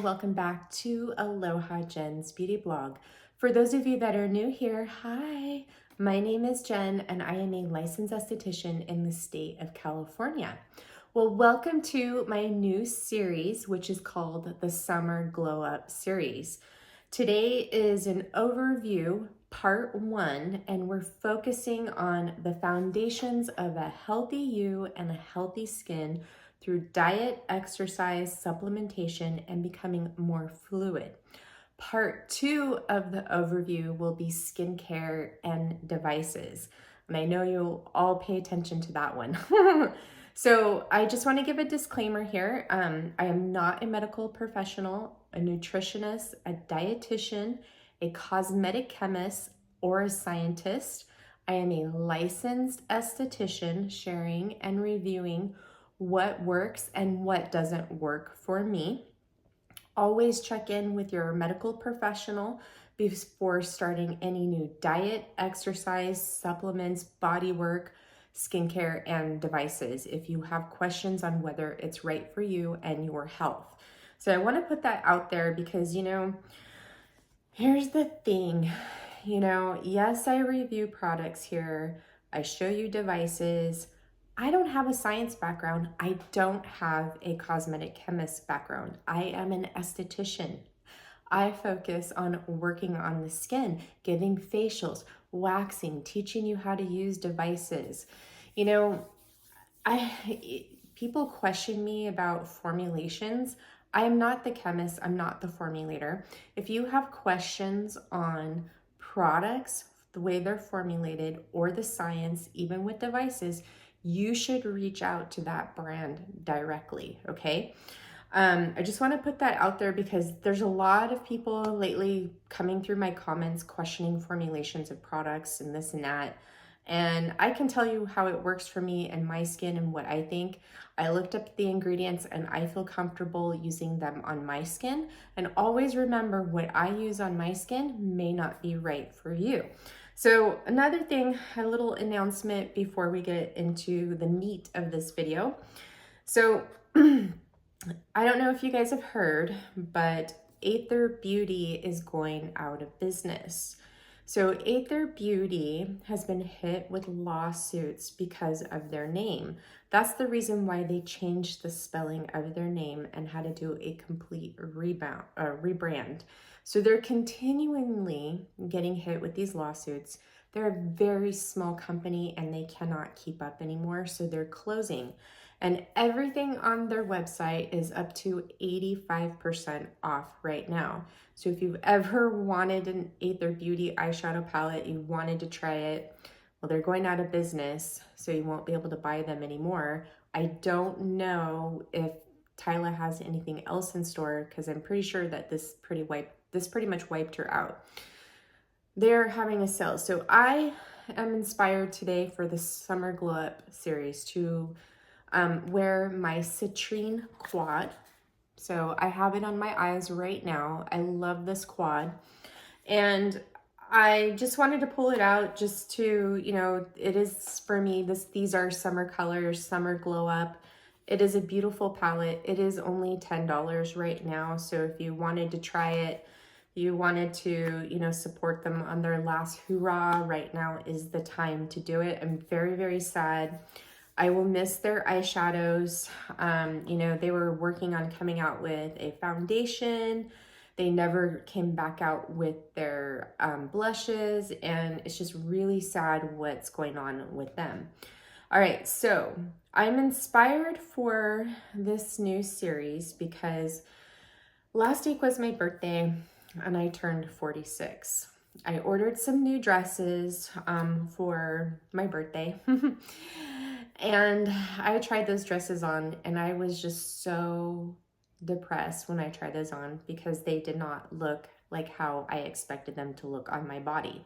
welcome back to Aloha Jen's Beauty Blog. For those of you that are new here, hi, my name is Jen and I am a licensed esthetician in the state of California. Well, welcome to my new series, which is called the Summer Glow Up series. Today is an overview, part 1, and we're focusing on the foundations of a healthy you and a healthy skin through diet, exercise, supplementation, and becoming more fluid. Part 2 of the overview will be skincare and devices. And I know you'll all pay attention to that one. So I just want to give a disclaimer here. I am not a medical professional, a nutritionist, a dietitian, a cosmetic chemist, or a scientist. I am a licensed esthetician sharing and reviewing what works and what doesn't work for me. Always check in with your medical professional before starting any new diet, exercise, supplements, body work, skincare, and devices if you have questions on whether it's right for you and your health. So I want to put that out there because, here's the thing, yes, I review products here. I show you devices. I don't have a science background. I don't have a cosmetic chemist background. I am an esthetician. I focus on working on the skin, giving facials, waxing, teaching you how to use devices. People question me about formulations. I am not the chemist. I'm not the formulator. If you have questions on products, the way they're formulated, or the science, even with devices, you should reach out to that brand directly, okay? I just want to put that out there because there's a lot of people lately coming through my comments questioning formulations of products and this and that. And I can tell you how it works for me and my skin and what I think. I looked up the ingredients and I feel comfortable using them on my skin. And always remember, what I use on my skin may not be right for you. So another thing, a little announcement before we get into the meat of this video. So I don't know if you guys have heard, but Aether Beauty is going out of business. So Aether Beauty has been hit with lawsuits because of their name. That's the reason why they changed the spelling of their name and had to do a complete rebrand. So they're continually getting hit with these lawsuits. They're a very small company and they cannot keep up anymore, so they're closing. And everything on their website is up to 85% off right now. So if you've ever wanted an Aether Beauty eyeshadow palette, you wanted to try it, well, they're going out of business, so you won't be able to buy them anymore. I don't know if Tyla has anything else in store because I'm pretty sure that this pretty much wiped her out. They're having a sale. So I am inspired today for the Summer Glow Up series to wear my citrine quad. So I have it on my eyes right now. I love this quad. And I just wanted to pull it out just to, it is for me, these are summer colors, Summer Glow Up. It is a beautiful palette. It is only $10 right now. So if you wanted to try it, you wanted to, support them on their last hurrah, right now is the time to do it. I'm very, very sad. I will miss their eyeshadows. They were working on coming out with a foundation. They never came back out with their blushes, and it's just really sad what's going on with them. All right, so I'm inspired for this new series because last week was my birthday and I turned 46. I ordered some new dresses for my birthday. And I tried those dresses on and I was just so depressed when I tried those on because they did not look like how I expected them to look on my body.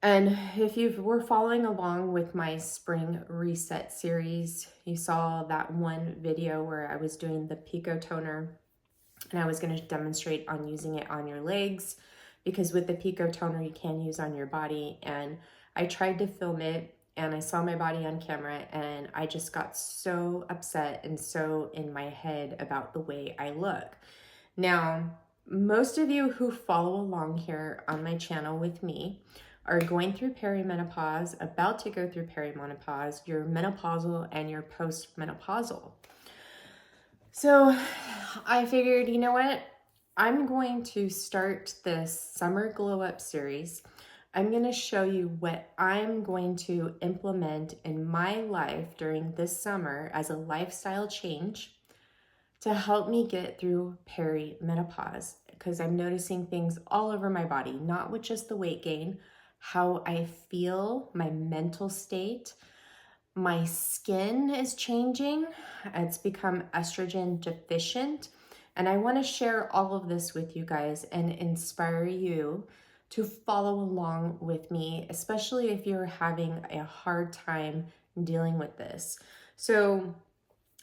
And if you were following along with my spring reset series, you saw that one video where I was doing the Pico toner and I was going to demonstrate on using it on your legs because with the Pico toner you can use on your body. And I tried to film it and I saw my body on camera, and I just got so upset and so in my head about the way I look. Now, most of you who follow along here on my channel with me are going through perimenopause, about to go through perimenopause, you're menopausal, and you're postmenopausal. So I figured, you know what? I'm going to start this summer glow up series. I'm going to show you what I'm going to implement in my life during this summer as a lifestyle change to help me get through perimenopause, because I'm noticing things all over my body, not with just the weight gain, how I feel, my mental state. My skin is changing. It's become estrogen deficient. And I want to share all of this with you guys and inspire you to follow along with me, especially if you're having a hard time dealing with this. So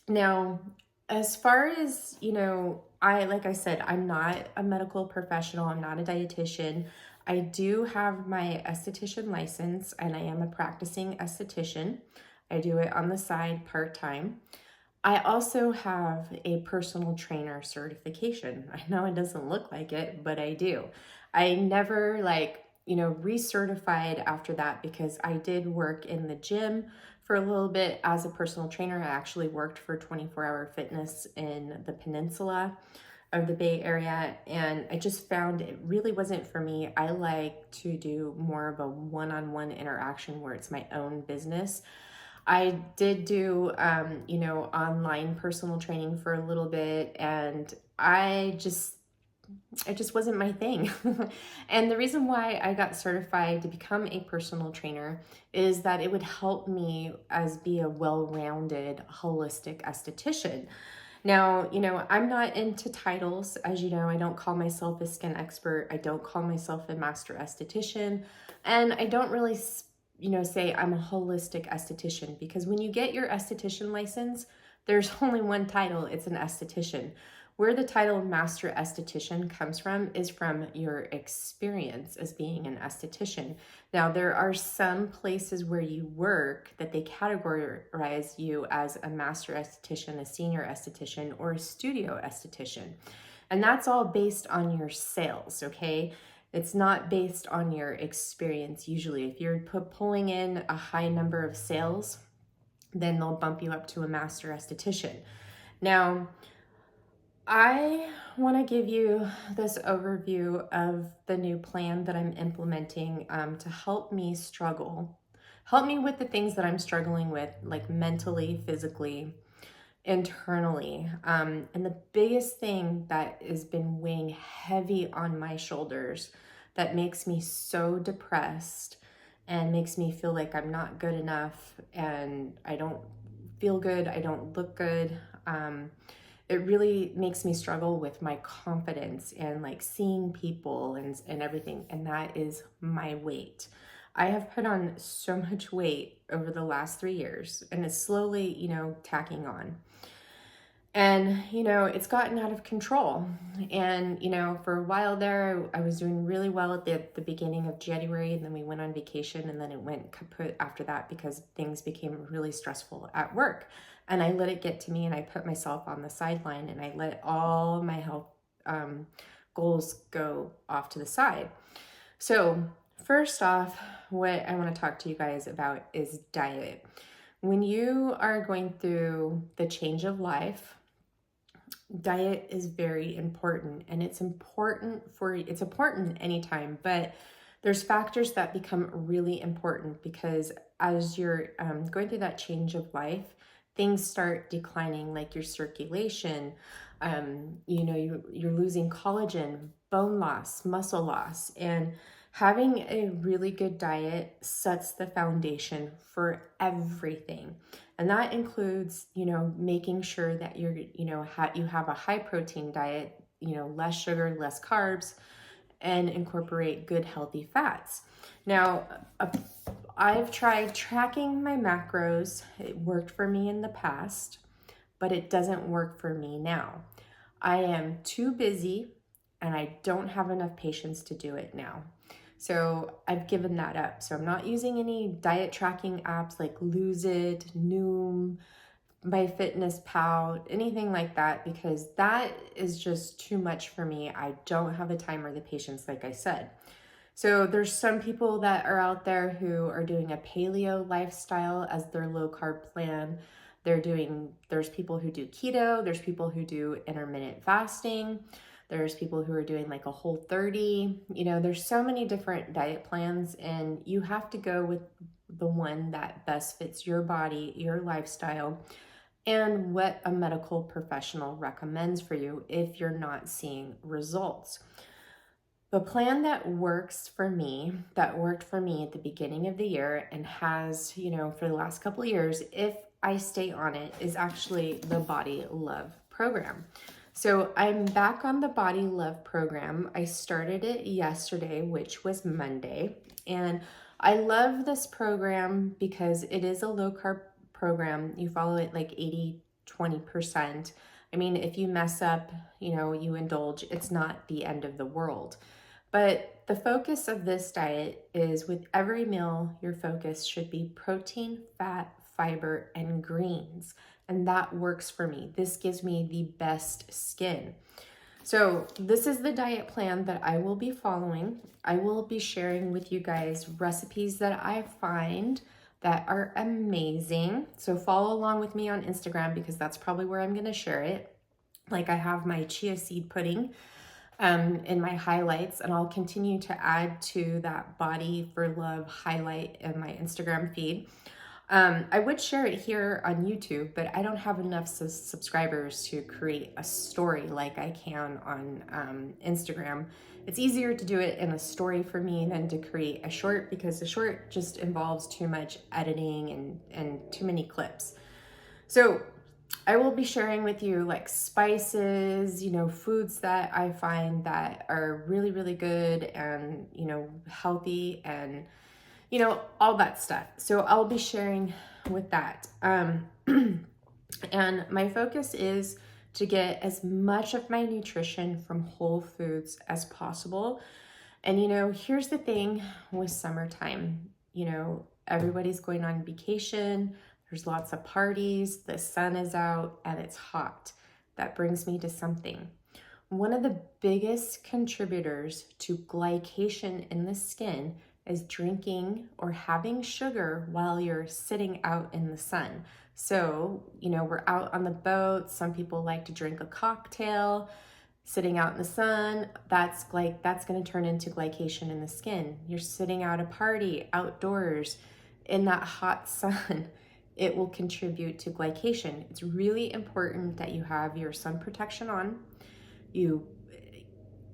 now, as far as, like I said, I'm not a medical professional. I'm not a dietitian. I do have my esthetician license, and I am a practicing esthetician. I do it on the side part-time. I also have a personal trainer certification. I know it doesn't look like it, but I do. I never recertified after that, because I did work in the gym for a little bit as a personal trainer. I actually worked for 24 Hour Fitness in the peninsula of the Bay Area, and I just found it really wasn't for me. I like to do more of a one-on-one interaction where it's my own business. I did do, online personal training for a little bit, and it just wasn't my thing. And the reason why I got certified to become a personal trainer is that it would help me as be a well-rounded, holistic esthetician. Now, I'm not into titles. As you know, I don't call myself a skin expert. I don't call myself a master esthetician. And I don't really say I'm a holistic esthetician, because when you get your esthetician license, there's only one title. It's an esthetician. Where the title master esthetician comes from is from your experience as being an esthetician. Now, there are some places where you work that they categorize you as a master esthetician, a senior esthetician, or a studio esthetician. And that's all based on your sales, okay? It's not based on your experience usually. If you're pulling in a high number of sales, then they'll bump you up to a master esthetician. Now, I want to give you this overview of the new plan that I'm implementing to help me with the things that I'm struggling with, like mentally, physically, internally. And the biggest thing that has been weighing heavy on my shoulders, that makes me so depressed and makes me feel like I'm not good enough, and I don't feel good, I don't look good. It really makes me struggle with my confidence and like seeing people and everything. And that is my weight. I have put on so much weight over the last 3 years, and it's slowly, tacking on. And, it's gotten out of control. And, for a while there, I was doing really well at the beginning of January, and then we went on vacation, and then it went kaput after that because things became really stressful at work. And I let it get to me, and I put myself on the sideline, and I let all my health goals go off to the side. So first off, what I want to talk to you guys about is diet. When you are going through the change of life, diet is very important, and it's important anytime, but there's factors that become really important, because as you're going through that change of life, things start declining, like your circulation, you're losing collagen, bone loss, muscle loss, and having a really good diet sets the foundation for everything. And that includes, making sure that you have a high protein diet, less sugar, less carbs, and incorporate good healthy fats. Now, I've tried tracking my macros. It worked for me in the past, but it doesn't work for me now. I am too busy, and I don't have enough patience to do it now. So I've given that up. So I'm not using any diet tracking apps like Lose It, Noom, MyFitnessPal, anything like that, because that is just too much for me. I don't have the time or the patience, like I said. So there's some people that are out there who are doing a paleo lifestyle as their low carb plan. There's people who do keto, there's people who do intermittent fasting, there's people who are doing like a Whole30. There's so many different diet plans, and you have to go with the one that best fits your body, your lifestyle, and what a medical professional recommends for you if you're not seeing results. The plan that works for me, that worked for me at the beginning of the year and has, for the last couple of years, if I stay on it, is actually the Body Love program. So I'm back on the Body Love program. I started it yesterday, which was Monday. And I love this program because it is a low carb program. You follow it like 80-20%. I mean, if you mess up, you indulge, it's not the end of the world. But the focus of this diet is with every meal, your focus should be protein, fat, fiber, and greens. And that works for me. This gives me the best skin. So this is the diet plan that I will be following. I will be sharing with you guys recipes that I find that are amazing. So follow along with me on Instagram because that's probably where I'm going to share it. Like I have my chia seed pudding in my highlights, and I'll continue to add to that Body for Love highlight in my Instagram feed. I would share it here on YouTube, but I don't have enough subscribers to create a story like I can on Instagram. It's easier to do it in a story for me than to create a short, because the short just involves too much editing and too many clips. So I will be sharing with you like spices, foods that I find that are really, really good and, healthy and, all that stuff. So I'll be sharing with that. And my focus is to get as much of my nutrition from whole foods as possible. And, here's the thing with summertime, everybody's going on vacation. There's lots of parties, the sun is out, and it's hot. That brings me to something. One of the biggest contributors to glycation in the skin is drinking or having sugar while you're sitting out in the sun. So, we're out on the boat. Some people like to drink a cocktail sitting out in the sun. That's going to turn into glycation in the skin. You're sitting out a party outdoors in that hot sun. It will contribute to glycation. It's really important that you have your sun protection on. You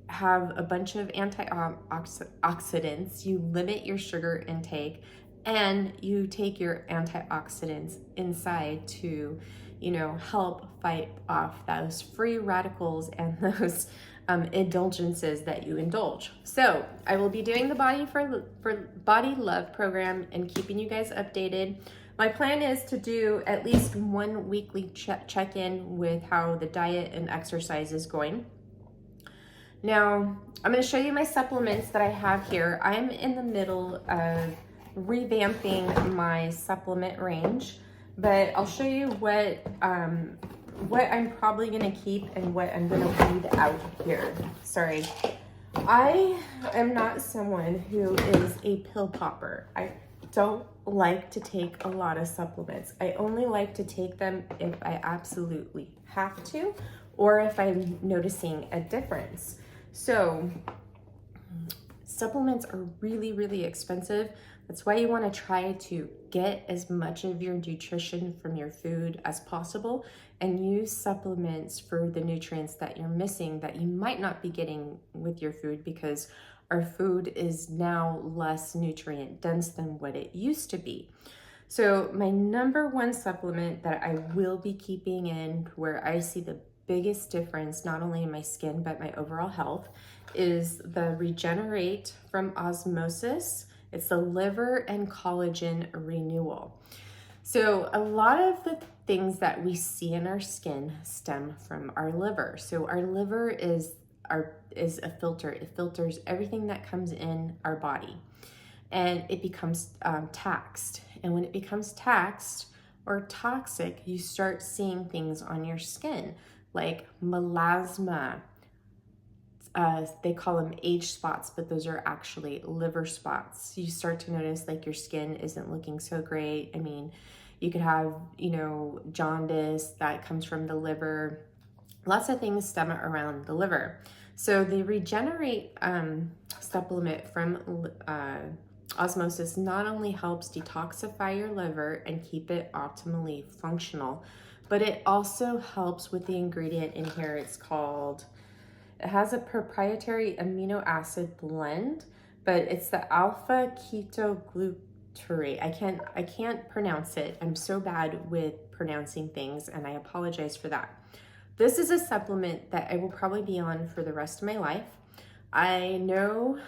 have a bunch of antioxidants. You limit your sugar intake, and you take your antioxidants inside to, help fight off those free radicals and those indulgences that you indulge. So I will be doing the Body Love program and keeping you guys updated. My plan is to do at least one weekly check-in with how the diet and exercise is going. Now, I'm going to show you my supplements that I have here. I'm in the middle of revamping my supplement range, but I'll show you what I'm probably going to keep and what I'm going to weed out here. Sorry. I am not someone who is a pill popper. I don't like to take a lot of supplements. I only like to take them if I absolutely have to, or if I'm noticing a difference. So supplements are really, really expensive. That's why you want to try to get as much of your nutrition from your food as possible and use supplements for the nutrients that you're missing that you might not be getting with your food, because our food is now less nutrient dense than what it used to be. So my number one supplement that I will be keeping in, where I see the biggest difference, not only in my skin, but my overall health, is the Regenerate from Osmosis. It's the liver and collagen renewal. So a lot of the things that we see in our skin stem from our liver. So our liver is is a filter. It filters everything that comes in our body, and it becomes taxed. And when it becomes taxed or toxic, you start seeing things on your skin like melasma. They call them age spots, but those are actually liver spots. You start to notice like your skin isn't looking so great. I mean, you could have, you know, jaundice that comes from the liver. Lots of things stem around the liver. So the Regenerate supplement from osmosis not only helps detoxify your liver and keep it optimally functional, but it also helps with the ingredient in here. It has a proprietary amino acid blend, but it's the alpha ketoglutarate. I can't pronounce it. I'm so bad with pronouncing things, and I apologize for that. This is a supplement that I will probably be on for the rest of my life. I know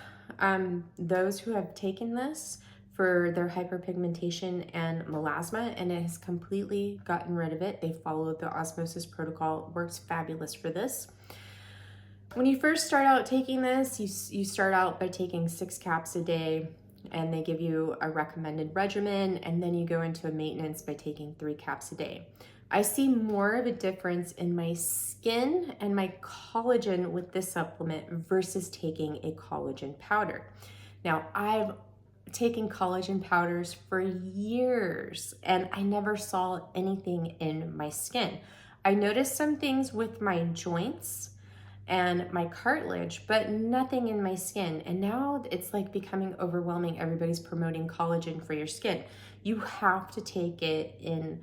those who have taken this for their hyperpigmentation and melasma, and it has completely gotten rid of it. They followed the osmosis protocol. It works fabulous for this. When you first start out taking this, you start out by taking 6 caps a day, and they give you a recommended regimen, and then you go into a maintenance by taking 3 caps a day. I see more of a difference in my skin and my collagen with this supplement versus taking a collagen powder. Now, I've taken collagen powders for years, and I never saw anything in my skin. I noticed some things with my joints and my cartilage, but nothing in my skin. And now it's like becoming overwhelming. Everybody's promoting collagen for your skin. You have to take it in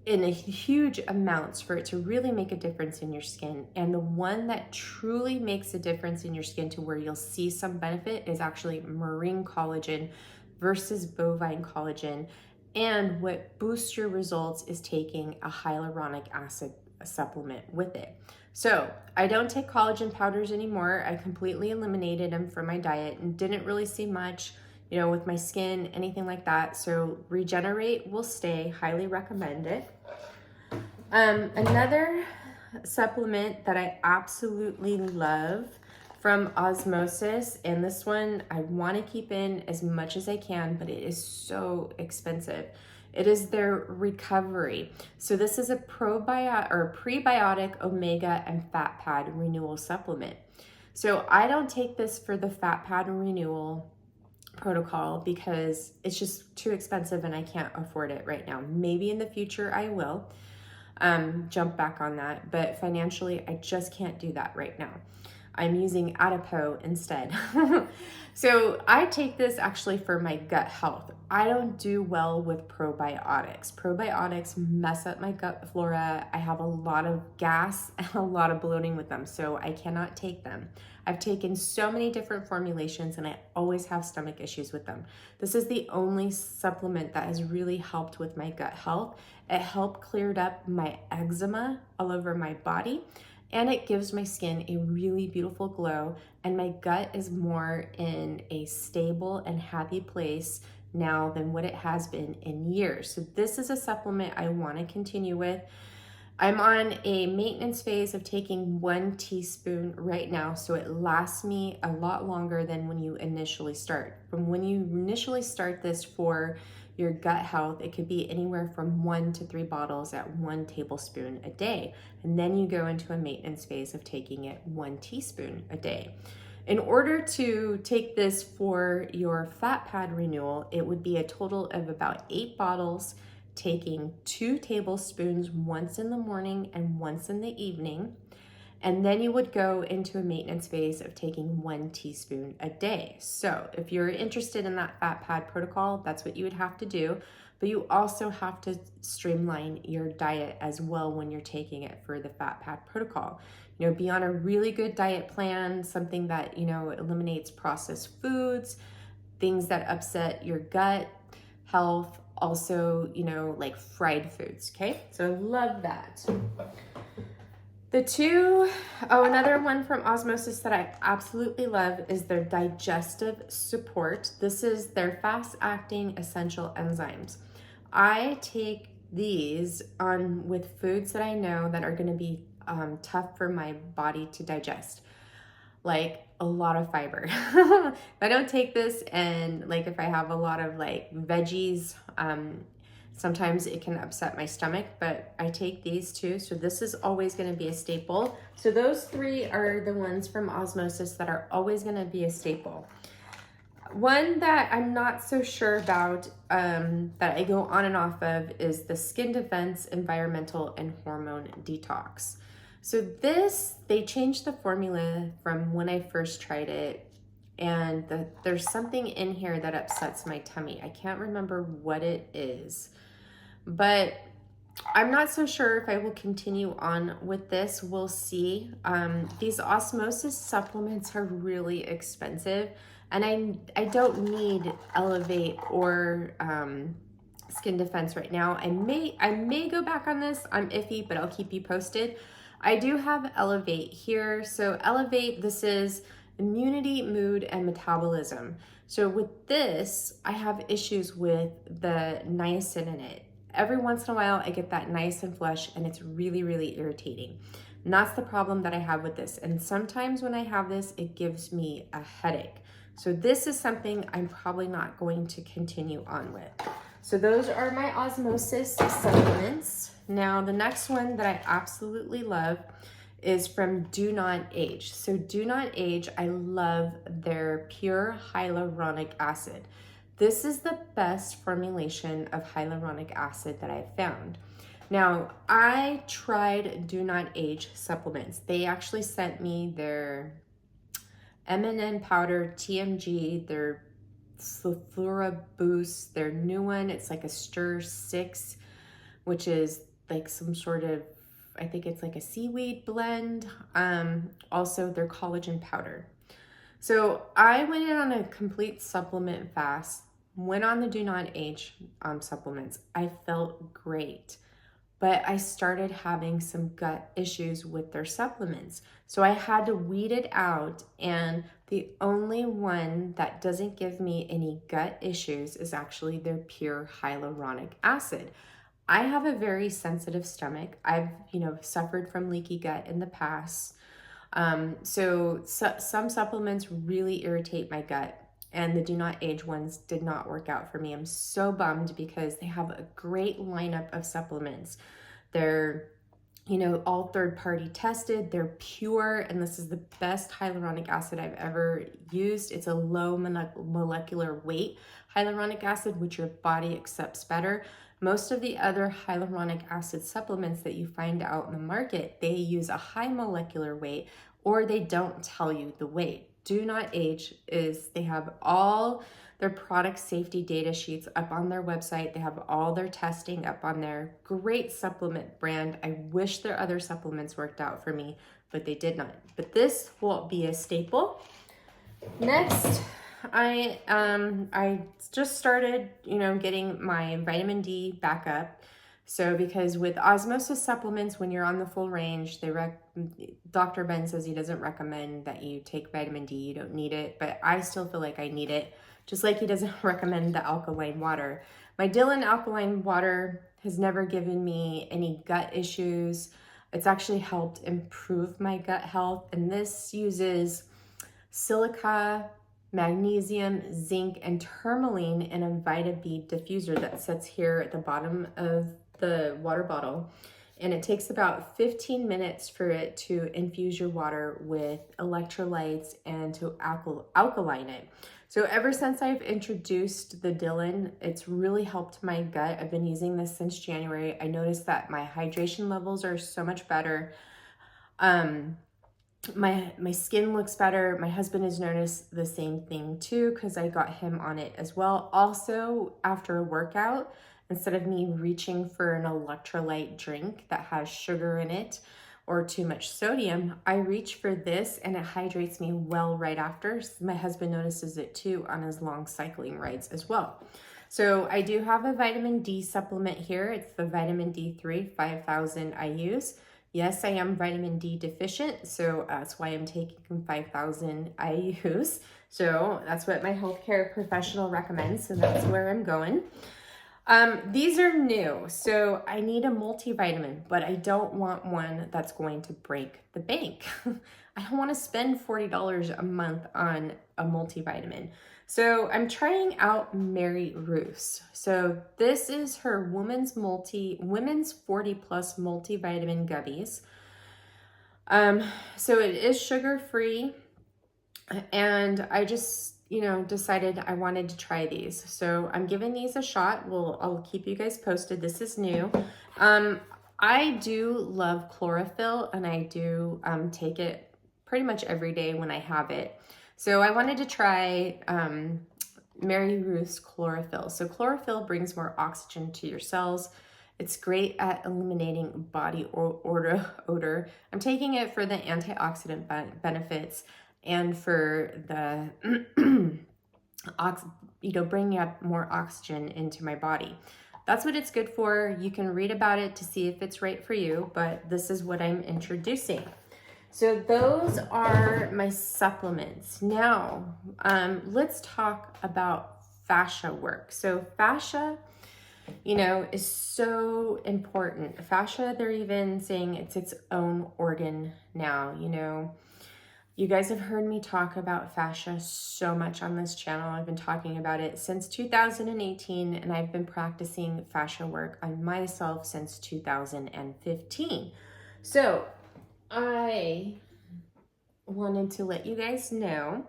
a huge amounts for it to really make a difference in your skin. And the one that truly makes a difference in your skin to where you'll see some benefit is actually marine collagen versus bovine collagen. And what boosts your results is taking a hyaluronic acid supplement with it. So I don't take collagen powders anymore. I completely eliminated them from my diet and didn't really see much, you know, with my skin, anything like that. So Regenerate will stay, highly recommend it. Another supplement that I absolutely love from osmosis, and this one I want to keep in as much as I can, but it is so expensive. It is their Recovery. So this is a prebiotic omega and fat pad renewal supplement. So I don't take this for the fat pad renewal protocol because it's just too expensive and I can't afford it right now. Maybe in the future I will jump back on that, but financially I just can't do that right now. I'm using Aduro instead. So I take this actually for my gut health. I don't do well with probiotics. Probiotics mess up my gut flora. I have a lot of gas and a lot of bloating with them, so I cannot take them. I've taken so many different formulations and I always have stomach issues with them. This is the only supplement that has really helped with my gut health. It helped cleared up my eczema all over my body, and it gives my skin a really beautiful glow, and my gut is more in a stable and happy place now than what it has been in years. So this is a supplement I want to continue with. I'm on a maintenance phase of taking 1 teaspoon right now, so it lasts me a lot longer than when you initially start. From when you initially start this for your gut health, it could be anywhere from 1 to 3 bottles at 1 tablespoon a day. And then you go into a maintenance phase of taking it 1 teaspoon a day. In order to take this for your fat pad renewal, it would be a total of about 8 bottles, taking 2 tablespoons once in the morning and once in the evening. And then you would go into a maintenance phase of taking 1 teaspoon a day. So if you're interested in that fat pad protocol, that's what you would have to do. But you also have to streamline your diet as well when you're taking it for the fat pad protocol. You know, be on a really good diet plan, something that, you know, eliminates processed foods, things that upset your gut health, also, you know, like fried foods, okay? So I love that. Another one from Osmosis that I absolutely love is their digestive support. This is their fast-acting essential enzymes. I take these on with foods that I know that are going to be tough for my body to digest, like a lot of fiber. If I don't take this, and like if I have a lot of like veggies, sometimes it can upset my stomach, but I take these too. So this is always going to be a staple. So those three are the ones from Osmosis that are always going to be a staple. One that I'm not so sure about, that I go on and off of, is the Skin Defense Environmental and Hormone Detox. So this, they changed the formula from when I first tried it, and there's something in here that upsets my tummy. I can't remember what it is, but I'm not so sure if I will continue on with this. We'll see. These Osmosis supplements are really expensive, and I don't need Elevate or Skin Defense right now. I may go back on this. I'm iffy, but I'll keep you posted. I do have Elevate here. So Elevate, this is immunity, mood, and metabolism. So with this, I have issues with the niacin in it. Every once in a while, I get that niacin flush, and it's really, really irritating. And that's the problem that I have with this. And sometimes when I have this, it gives me a headache. So this is something I'm probably not going to continue on with. So those are my Osmosis supplements. Now, the next one that I absolutely love is from Do Not Age. So Do Not Age, I love their pure hyaluronic acid. This is the best formulation of hyaluronic acid that I've found. Now, I tried Do Not Age supplements. They actually sent me their MNN powder, TMG, their Sulfura Boost, their new one. It's like a Stir 6, which is like some sort of, I think it's like a seaweed blend. Also their collagen powder. So I went in on a complete supplement fast, went on the Do Not Age supplements. I felt great, but I started having some gut issues with their supplements. So I had to weed it out, and the only one that doesn't give me any gut issues is actually their pure hyaluronic acid. I have a very sensitive stomach. I've, suffered from leaky gut in the past. So some supplements really irritate my gut, and the Do Not Age ones did not work out for me. I'm so bummed because they have a great lineup of supplements. They're, all third-party tested. They're pure, and this is the best hyaluronic acid I've ever used. It's a low molecular weight hyaluronic acid, which your body accepts better. Most of the other hyaluronic acid supplements that you find out in the market, they use a high molecular weight, or they don't tell you the weight. Do Not Age they have all their product safety data sheets up on their website. They have all their testing up on their great supplement brand. I wish their other supplements worked out for me, but they did not. But this will be a staple. Next, I just started, getting my vitamin D back up. So because with Osmosis supplements, when you're on the full range, Dr. Ben says he doesn't recommend that you take vitamin D. You don't need it, but I still feel like I need it, just like he doesn't recommend the alkaline water. My Dylan alkaline water has never given me any gut issues. It's actually helped improve my gut health, and this uses silica, magnesium, zinc, and tourmaline in a Vita B diffuser that sits here at the bottom of the water bottle. And it takes about 15 minutes for it to infuse your water with electrolytes and to alkaline it. So ever since I've introduced the Dylan, it's really helped my gut. I've been using this since January. I noticed that my hydration levels are so much better. My skin looks better. My husband has noticed the same thing too, because I got him on it as well. Also, after a workout, instead of me reaching for an electrolyte drink that has sugar in it or too much sodium, I reach for this, and it hydrates me well right after. My husband notices it too on his long cycling rides as well. So I do have a vitamin D supplement here. It's the vitamin D3 5000 IUs. Yes, I am vitamin D deficient, so that's why I'm taking 5,000 IUs. So that's what my healthcare professional recommends, so that's where I'm going. These are new, so I need a multivitamin, but I don't want one that's going to break the bank. I don't want to spend $40 a month on a multivitamin. So I'm trying out Mary Ruth's. So this is her women's 40 plus multivitamin gummies. So it is sugar-free, and I just, decided I wanted to try these. So I'm giving these a shot. I'll keep you guys posted. This is new. I do love chlorophyll, and I do take it pretty much every day when I have it. So I wanted to try Mary Ruth's chlorophyll. So chlorophyll brings more oxygen to your cells. It's great at eliminating body odor. I'm taking it for the antioxidant benefits and for the, bringing up more oxygen into my body. That's what it's good for. You can read about it to see if it's right for you, but this is what I'm introducing. So those are my supplements. Now, let's talk about fascia work. So fascia, is so important. Fascia, they're even saying it's its own organ now. You guys have heard me talk about fascia so much on this channel. I've been talking about it since 2018, and I've been practicing fascia work on myself since 2015. So I wanted to let you guys know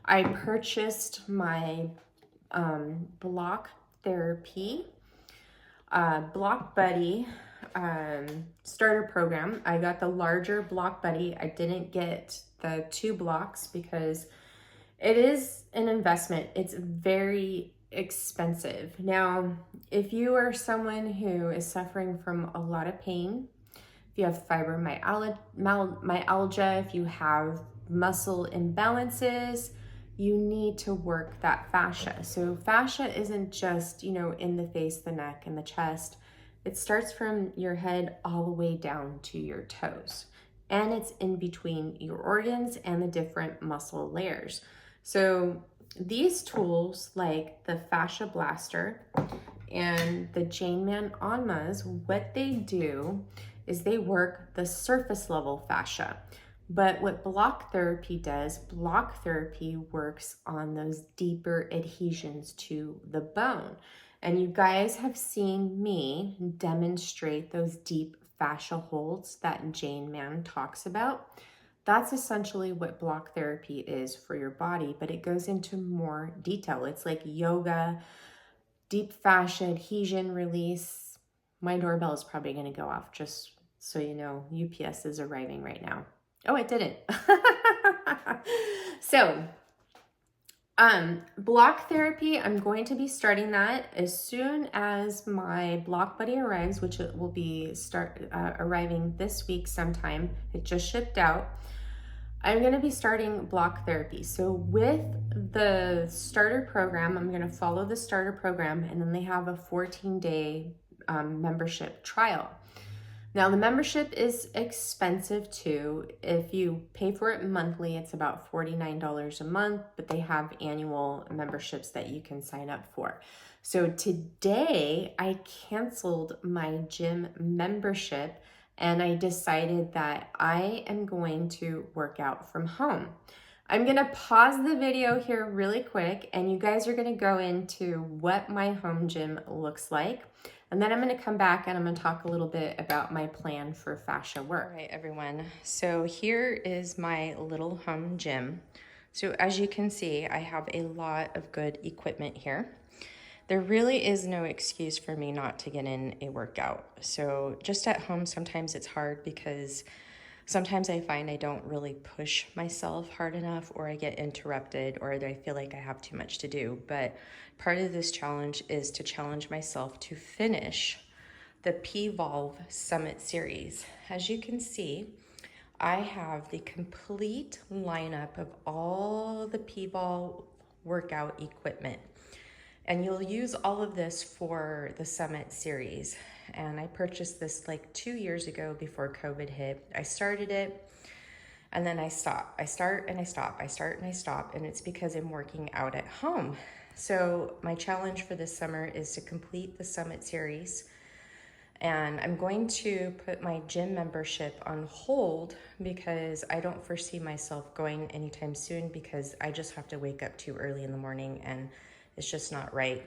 I purchased my Block Therapy Block Buddy starter program. I got the larger Block Buddy. I didn't get the 2 blocks because it is an investment. It's very expensive. Now, if you are someone who is suffering from a lot of pain, if you have fibromyalgia, if you have muscle imbalances, you need to work that fascia. So fascia isn't just, in the face, the neck, and the chest. It starts from your head all the way down to your toes. And it's in between your organs and the different muscle layers. So these tools, like the Fascia Blaster and the Jane Man Onmas, what they do is they work the surface level fascia. But what block therapy does, block therapy works on those deeper adhesions to the bone. And you guys have seen me demonstrate those deep fascia holds that Jane Man talks about. That's essentially what block therapy is for your body, but it goes into more detail. It's like yoga, deep fascia adhesion release. My doorbell is probably going to go off, just so you know. UPS is arriving right now. Oh, it didn't. So, block therapy, I'm going to be starting that as soon as my Block Buddy arrives, which it will be arriving this week sometime. It just shipped out. I'm going to be starting block therapy. So with the starter program, I'm going to follow the starter program, and then they have a 14-day membership trial. Now, the membership is expensive too. If you pay for it monthly, it's about $49 a month, but they have annual memberships that you can sign up for. So today I canceled my gym membership, and I decided that I am going to work out from home. I'm gonna pause the video here really quick, and you guys are gonna go into what my home gym looks like. And then I'm gonna come back and I'm gonna talk a little bit about my plan for fascia work. All right, everyone. So here is my little home gym. So as you can see, I have a lot of good equipment here. There really is no excuse for me not to get in a workout. So just at home, sometimes it's hard because sometimes I find I don't really push myself hard enough, or I get interrupted, or I feel like I have too much to do. But part of this challenge is to challenge myself to finish the P-Volve Summit series. As you can see, I have the complete lineup of all the P-Volve workout equipment. And you'll use all of this for the Summit series. And I purchased this like 2 years ago before COVID hit. I started it and then I stop. I start and I stop. I start and I stop. And it's because I'm working out at home. So my challenge for this summer is to complete the Summit series. And I'm going to put my gym membership on hold because I don't foresee myself going anytime soon because I just have to wake up too early in the morning and it's just not right.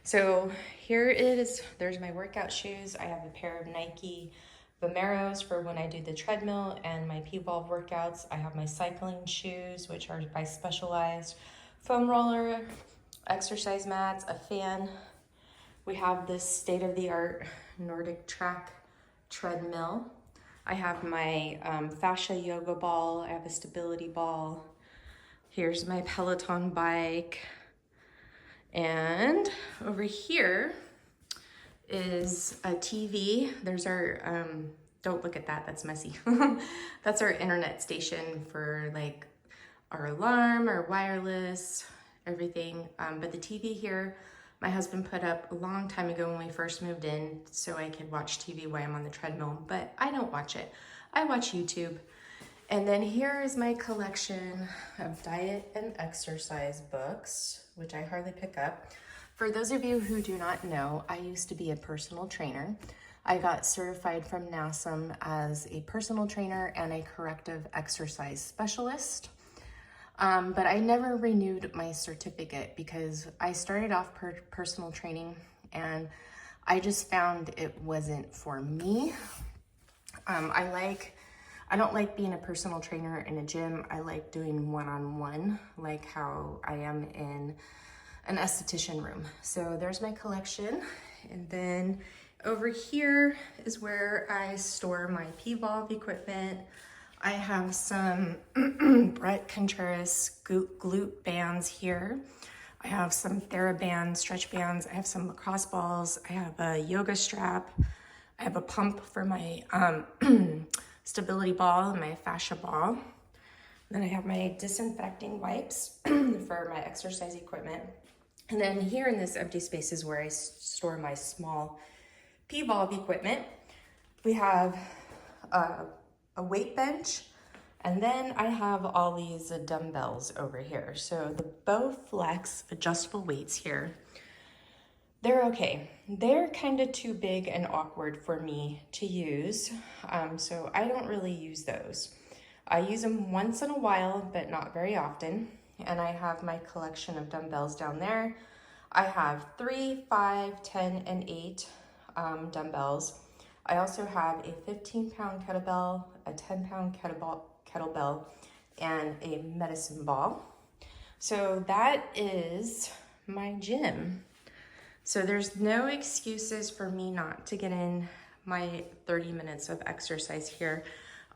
So here it is. There's my workout shoes. I have a pair of Nike Vomeros for when I do the treadmill and my P-Valve workouts. I have my cycling shoes, which are by Specialized, foam roller, exercise mats, a fan. We have this state-of-the-art Nordic track treadmill. I have my fascia yoga ball. I have a stability ball. Here's my Peloton bike. And over here is a TV. There's our, don't look at that, that's messy. That's our internet station for like our alarm, our wireless, everything. But the TV here, my husband put up a long time ago when we first moved in so I could watch TV while I'm on the treadmill, but I don't watch it. I watch YouTube. And then here is my collection of diet and exercise books, which I hardly pick up. For those of you who do not know, I used to be a personal trainer. I got certified from NASM as a personal trainer and a corrective exercise specialist. But I never renewed my certificate because I started off personal training and I just found it wasn't for me. I don't like being a personal trainer in a gym. I like doing one-on-one, like how I am in an esthetician room. So there's my collection. And then over here is where I store my P-Valve equipment. I have some Brett Contreras glute bands here. I have some TheraBand stretch bands. I have some lacrosse balls. I have a yoga strap. I have a pump for my stability ball and my fascia ball. Then I have my disinfecting wipes for my exercise equipment. And then here in this empty space is where I store my small P-Valve equipment. We have a weight bench, and then I have all these dumbbells over here. So the Bowflex adjustable weights here, they're okay. They're kind of too big and awkward for me to use, so I don't really use those. I use them once in a while, but not very often. And I have my collection of dumbbells down there. I have 3, 5, 10, and 8 dumbbells. I also have a 15-pound kettlebell, a 10-pound kettlebell, and a medicine ball. So that is my gym. So there's no excuses for me not to get in my 30 minutes of exercise here.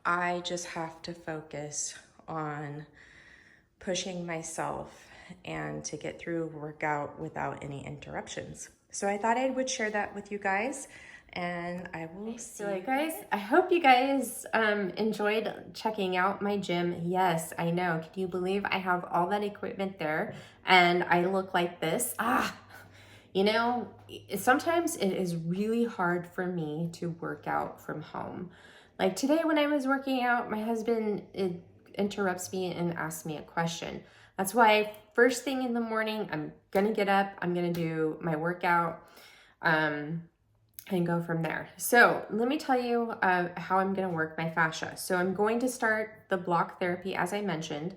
I just have to focus on pushing myself and to get through a workout without any interruptions. So I thought I would share that with you guys, and I will see you guys. I hope you guys enjoyed checking out my gym. Yes, I know. Can you believe I have all that equipment there and I look like this? You know, sometimes it is really hard for me to work out from home. Like today when I was working out, my husband interrupts me and asks me a question. That's why first thing in the morning, I'm gonna get up, I'm gonna do my workout and go from there. So let me tell you how I'm gonna work my fascia. So I'm going to start the block therapy as I mentioned,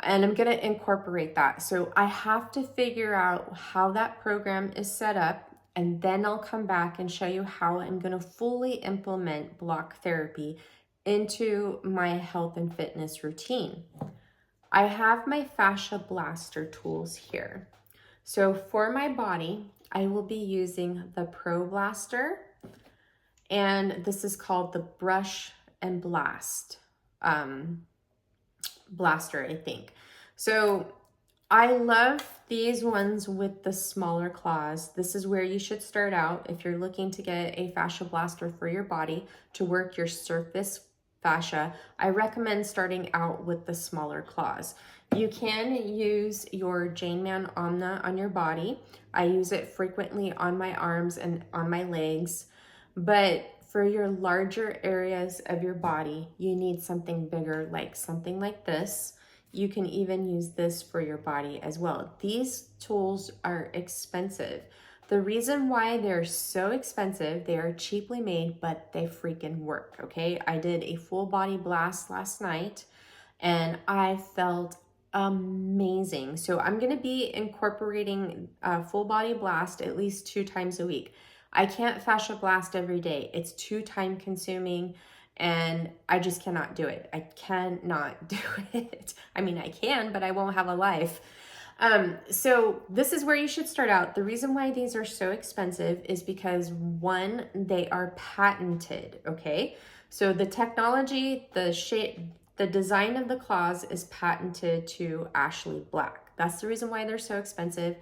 and I'm gonna incorporate that. So I have to figure out how that program is set up, and then I'll come back and show you how I'm gonna fully implement block therapy into my health and fitness routine. I have my fascia blaster tools here. So for my body, I will be using the Pro Blaster, and this is called the Brush and Blast blaster, I think. So I love these ones with the smaller claws. This is where you should start out if you're looking to get a fascia blaster for your body to work your surface fascia. I recommend starting out with the smaller claws. You can use your Jane Man Omna on your body. I use it frequently on my arms and on my legs, but for your larger areas of your body, you need something bigger, like something like this. you can even use this for your body as well. These tools are expensive. The reason why they're so expensive, they are cheaply made, but they freaking work, okay? I did a full body blast last night and I felt amazing. So I'm gonna be incorporating a full body blast at least 2 times a week. I can't fascia blast every day. It's too time consuming and I just cannot do it. I cannot do it. I mean, I can, but I won't have a life. So this is where you should start out. The reason why these are so expensive is because, one, they are patented, okay? So the technology, the shape, the design of the claws is patented to Ashley Black. That's the reason why they're so expensive.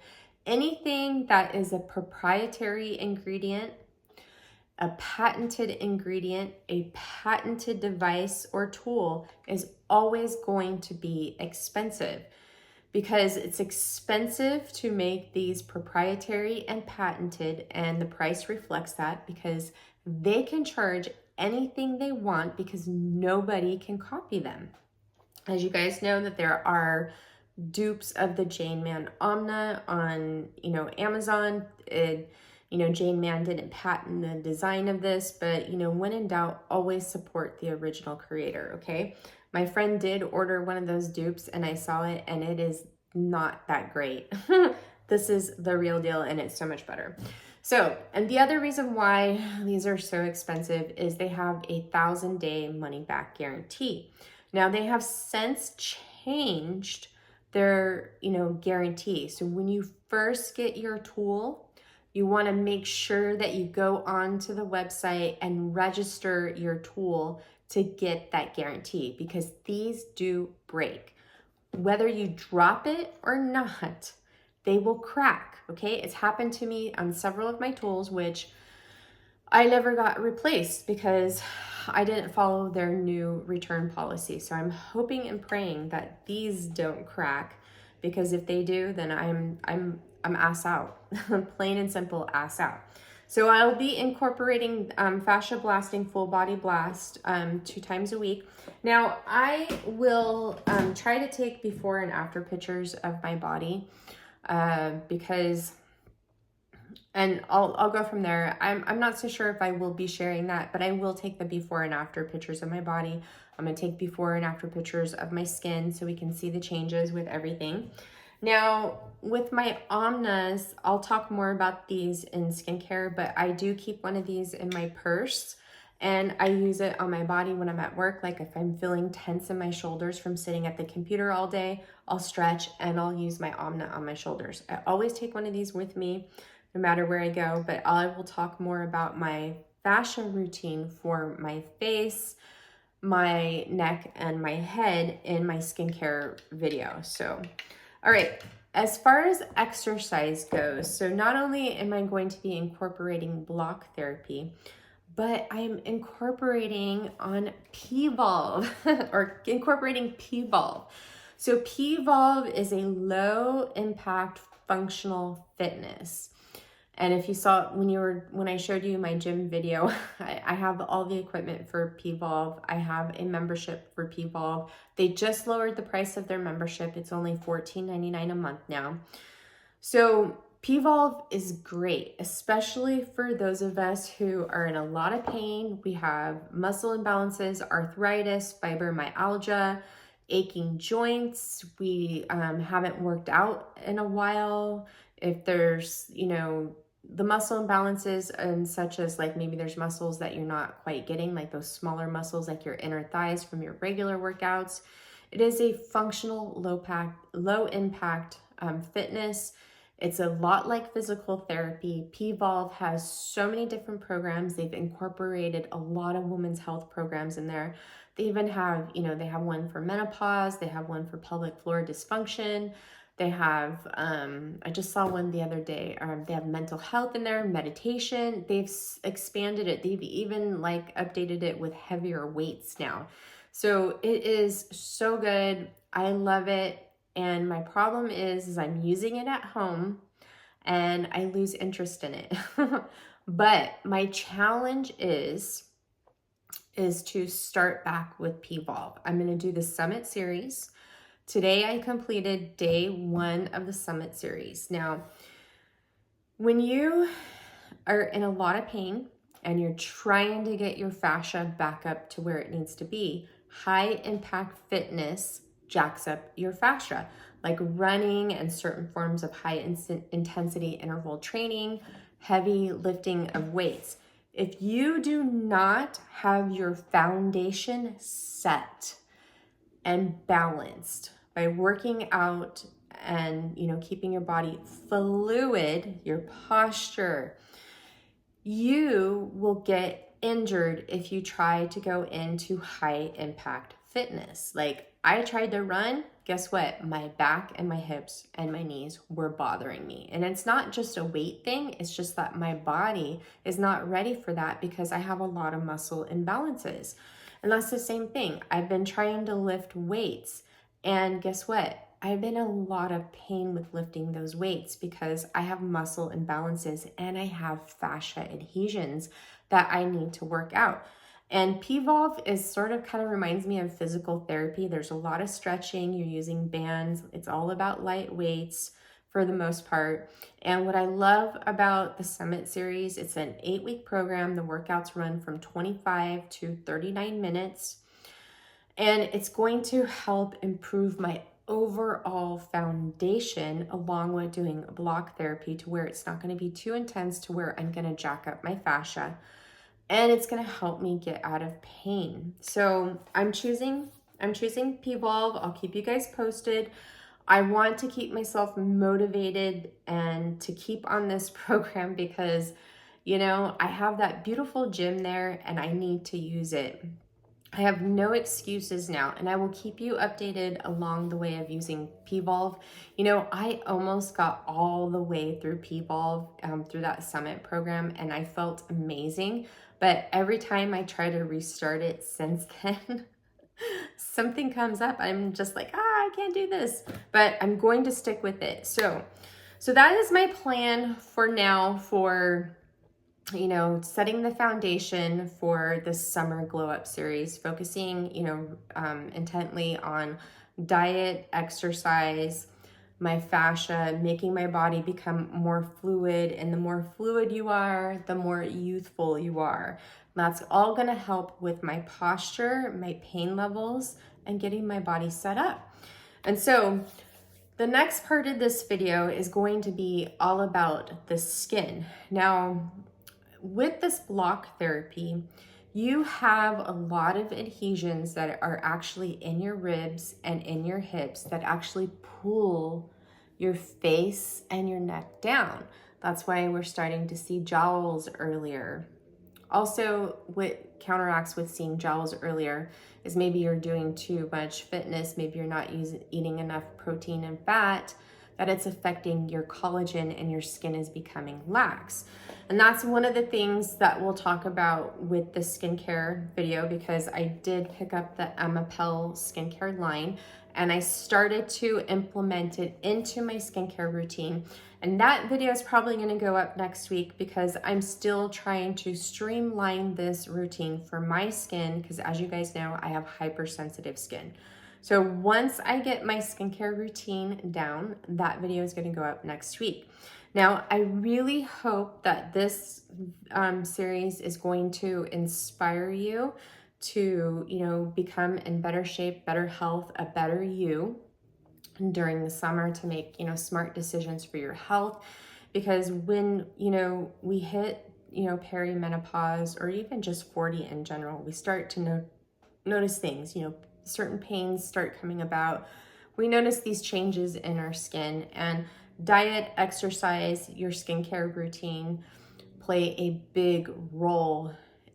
Anything that is a proprietary ingredient, a patented ingredient, a patented device or tool is always going to be expensive, because it's expensive to make these proprietary and patented, and the price reflects that because they can charge anything they want because nobody can copy them. As you guys know, that there are dupes of the Jane Man Omna on, Amazon. Jane Man didn't patent the design of this, but, when in doubt, always support the original creator, okay? My friend did order one of those dupes and I saw it and it is not that great. This is the real deal and it's so much better. So, and the other reason why these are so expensive is they have a 1,000-day money-back guarantee. Now, they have since changed their, guarantee. So when you first get your tool, you want to make sure that you go onto the website and register your tool to get that guarantee, because these do break. Whether you drop it or not, they will crack, okay? It's happened to me on several of my tools, which I never got replaced because I didn't follow their new return policy. So I'm hoping and praying that these don't crack, because if they do, then I'm ass out. Plain and simple, ass out. So I'll be incorporating fascia blasting, full body blast 2 times a week. Now I will try to take before and after pictures of my body because, and I'll go from there. I'm not so sure if I will be sharing that, but I will take the before and after pictures of my body. I'm gonna take before and after pictures of my skin so we can see the changes with everything. Now, with my Omnas, I'll talk more about these in skincare, but I do keep one of these in my purse and I use it on my body when I'm at work. Like if I'm feeling tense in my shoulders from sitting at the computer all day, I'll stretch and I'll use my Omna on my shoulders. I always take one of these with me no matter where I go, but I will talk more about my fascia routine for my face, my neck, and my head in my skincare video. So, all right, as far as exercise goes, so not only am I going to be incorporating block therapy, but I'm incorporating on P-Volve or incorporating P-Volve. So P-Volve is a low impact functional fitness. And if you saw when I showed you my gym video, I have all the equipment for P-Volve. I have a membership for P-Volve. They just lowered the price of their membership. It's only $14.99 a month now. So P-Volve is great, especially for those of us who are in a lot of pain. We have muscle imbalances, arthritis, fibromyalgia, aching joints. We haven't worked out in a while. If there's, the muscle imbalances and such as like maybe there's muscles that you're not quite getting, like those smaller muscles like your inner thighs from your regular workouts. It is a functional low impact fitness. It's a lot like physical therapy. P-Volve has so many different programs. They've incorporated a lot of women's health programs in there. They even have, they have one for menopause. They have one for pelvic floor dysfunction. They have, I just saw one the other day. They have mental health in there, meditation. They've expanded it. They've even updated it with heavier weights now. So it is so good. I love it. And my problem is I'm using it at home and I lose interest in it. But my challenge is to start back with P-Volve. I'm going to do the Summit series Today I completed day 1 of the Summit series. Now, when you are in a lot of pain and you're trying to get your fascia back up to where it needs to be, high impact fitness jacks up your fascia, like running and certain forms of high intensity interval training, heavy lifting of weights. If you do not have your foundation set and balanced by working out and keeping your body fluid, your posture, you will get injured if you try to go into high impact fitness. Like, I tried to run, guess what? My back and my hips and my knees were bothering me. And it's not just a weight thing, it's just that my body is not ready for that because I have a lot of muscle imbalances. And that's the same thing. I've been trying to lift weights, and guess what? I've been in a lot of pain with lifting those weights because I have muscle imbalances and I have fascia adhesions that I need to work out. And P-Volve is sort of kind of reminds me of physical therapy. There's a lot of stretching, you're using bands. It's all about light weights for the most part. And what I love about the Summit series, it's an 8-week program. The workouts run from 25 to 39 minutes. And it's going to help improve my overall foundation along with doing block therapy to where it's not going to be too intense to where I'm going to jack up my fascia. And it's going to help me get out of pain. So I'm choosing P-Volve. I'll keep you guys posted. I want to keep myself motivated and to keep on this program because, I have that beautiful gym there and I need to use it. I have no excuses now, and I will keep you updated along the way of using P-Volve. I almost got all the way through P-Volve through that Summit program, and I felt amazing. But every time I try to restart it since then, something comes up. I'm just like, I can't do this, but I'm going to stick with it. So that is my plan for now for setting the foundation for the summer glow up series, focusing, intently on diet, exercise, my fascia, making my body become more fluid. And the more fluid you are, the more youthful you are. That's all going to help with my posture, my pain levels, and getting my body set up. And so the next part of this video is going to be all about the skin. Now, with this block therapy, you have a lot of adhesions that are actually in your ribs and in your hips that actually pull your face and your neck down. That's why we're starting to see jowls earlier. Also, what counteracts with seeing jowls earlier is maybe you're doing too much fitness, maybe you're not eating enough protein and fat, that it's affecting your collagen and your skin is becoming lax. And that's one of the things that we'll talk about with the skincare video, because I did pick up the Amapel skincare line and I started to implement it into my skincare routine. And that video is probably going to go up next week because I'm still trying to streamline this routine for my skin, because as you guys know, I have hypersensitive skin. So once I get my skincare routine down, that video is going to go up next week. Now, I really hope that this series is going to inspire you to, become in better shape, better health, a better you during the summer, to make, smart decisions for your health. Because when, we hit, perimenopause or even just 40 in general, we start to notice things, certain pains start coming about. We notice these changes in our skin, and diet, exercise, your skincare routine play a big role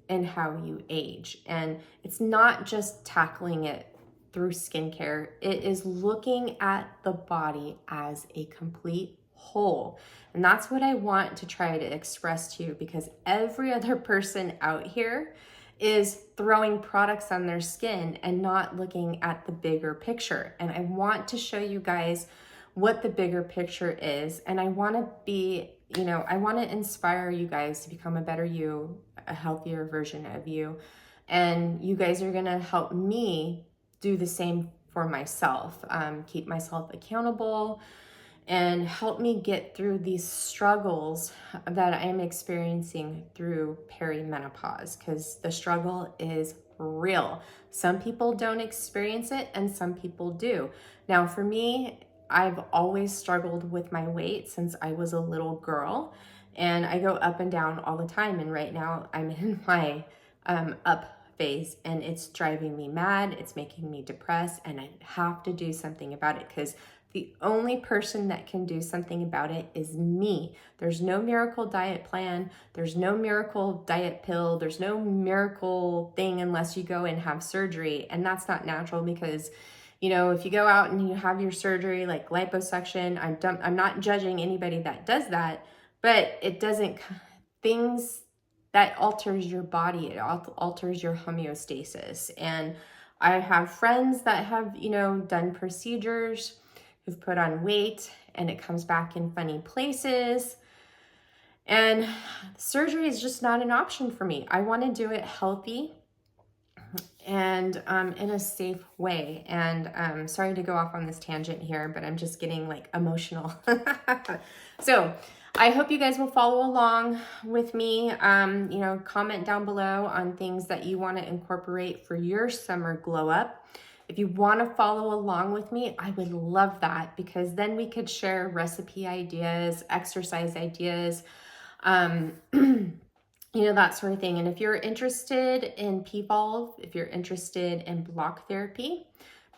in how you age. And it's not just tackling it through skincare, it is looking at the body as a complete whole. And that's what I want to try to express to you, because every other person out here is throwing products on their skin and not looking at the bigger picture. And I want to show you guys what the bigger picture is. And I want to be, I want to inspire you guys to become a better you, a healthier version of you. And you guys are going to help me do the same for myself, keep myself accountable, and help me get through these struggles that I am experiencing through perimenopause, because the struggle is real. Some people don't experience it and some people do. Now, for me, I've always struggled with my weight since I was a little girl, and I go up and down all the time. And right now I'm in my up phase, and it's driving me mad. It's making me depressed, and I have to do something about it, because the only person that can do something about it is me. There's no miracle diet plan. There's no miracle diet pill. There's no miracle thing unless you go and have surgery. And that's not natural, because, you know, if you go out and you have your surgery, like liposuction, I'm not judging anybody that does that, but it doesn't, things that alters your body, it alters your homeostasis. And I have friends that have, you know, done procedures, who've put on weight, and it comes back in funny places. And surgery is just not an option for me. I want to do it healthy and in a safe way. And sorry to go off on this tangent here, but I'm just getting like emotional. So I hope you guys will follow along with me. You know, comment down below on things that you want to incorporate for your summer glow up. If you want to follow along with me, I would love that, because then we could share recipe ideas, exercise ideas, you know, that sort of thing. And if you're interested in P-Volve, if you're interested in block therapy,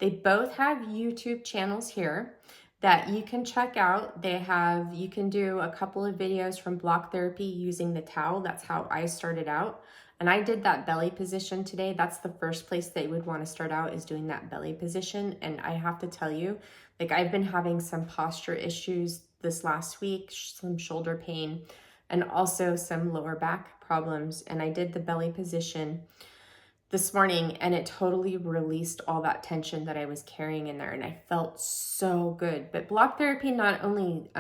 they both have YouTube channels here that you can check out. They have, you can do a couple of videos from block therapy using the towel. That's how I started out. And I did that belly position today. That's the first place that you would want to start out, is doing that belly position. And I have to tell you, like, I've been having some posture issues this last week, some shoulder pain, and also some lower back problems. And I did the belly position this morning, and it totally released all that tension that I was carrying in there, and I felt so good. But block therapy not only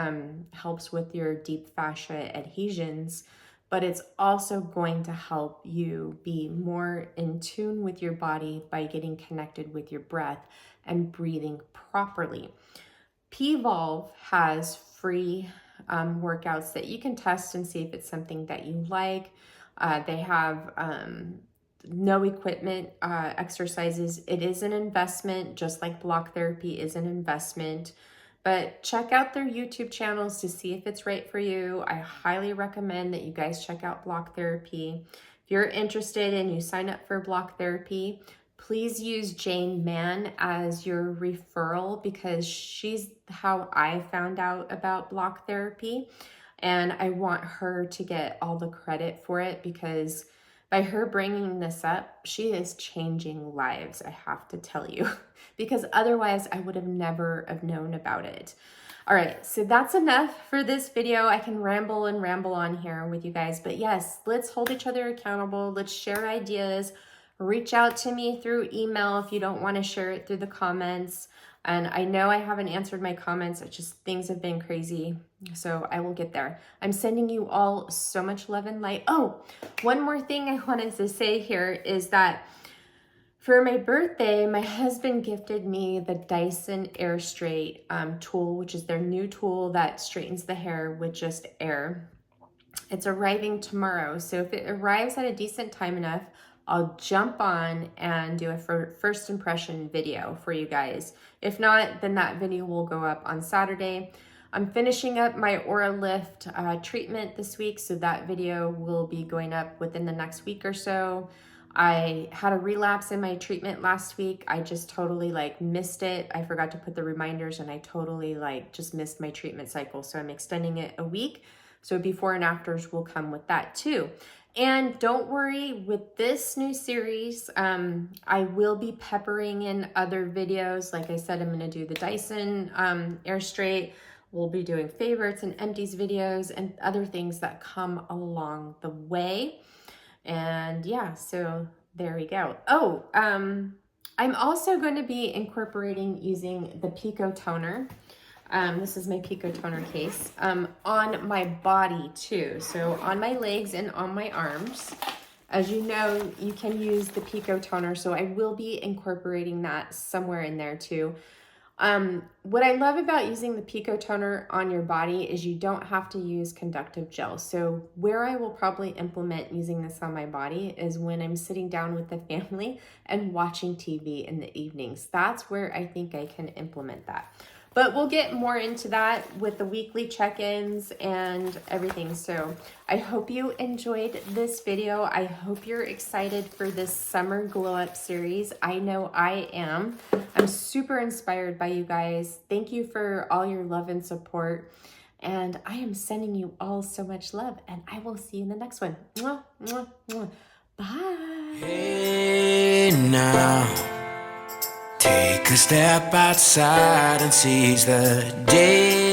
helps with your deep fascia adhesions, but it's also going to help you be more in tune with your body by getting connected with your breath and breathing properly. P-Volve has free workouts that you can test and see if it's something that you like. They have no equipment exercises. It is an investment, just like block therapy is an investment. But check out their YouTube channels to see if it's right for you. I highly recommend that you guys check out block therapy. If you're interested and you sign up for block therapy, please use Jane Mann as your referral, because she's how I found out about block therapy. And I want her to get all the credit for it, because by her bringing this up, she is changing lives, I have to tell you, because otherwise I would have never have known about it. All right, so that's enough for this video. I can ramble and ramble on here with you guys, but yes, let's hold each other accountable. Let's share ideas. Reach out to me through email if you don't want to share it through the comments. And I know I haven't answered my comments. It's just, things have been crazy. So I will get there. I'm sending you all so much love and light. Oh, one more thing I wanted to say here is that for my birthday, my husband gifted me the Dyson Air Straight tool, which is their new tool that straightens the hair with just air. It's arriving tomorrow. So if it arrives at a decent time enough, I'll jump on and do a first impression video for you guys. If not, then that video will go up on Saturday. I'm finishing up my Aura Lift treatment this week, so that video will be going up within the next week or so. I had a relapse in my treatment last week. I just totally missed it. I forgot to put the reminders, and I totally just missed my treatment cycle. So I'm extending it a week. So before and afters will come with that too. And don't worry, with this new series, I will be peppering in other videos. Like I said, I'm going to do the Dyson Air Straight. We'll be doing favorites and empties videos and other things that come along the way. And yeah, so there we go. Oh, I'm also going to be incorporating using the Pico toner. This is my Pico toner case, on my body too. So on my legs and on my arms. As you know, you can use the Pico toner, so I will be incorporating that somewhere in there too. What I love about using the Pico toner on your body is you don't have to use conductive gel. So where I will probably implement using this on my body is when I'm sitting down with the family and watching TV in the evenings. That's where I think I can implement that. But we'll get more into that with the weekly check-ins and everything. So I hope you enjoyed this video. I hope you're excited for this summer glow up series. I know I am. I'm super inspired by you guys. Thank you for all your love and support. And I am sending you all so much love, and I will see you in the next one. Mwah, mwah, mwah. Bye. Hey now, take a step outside and seize the day.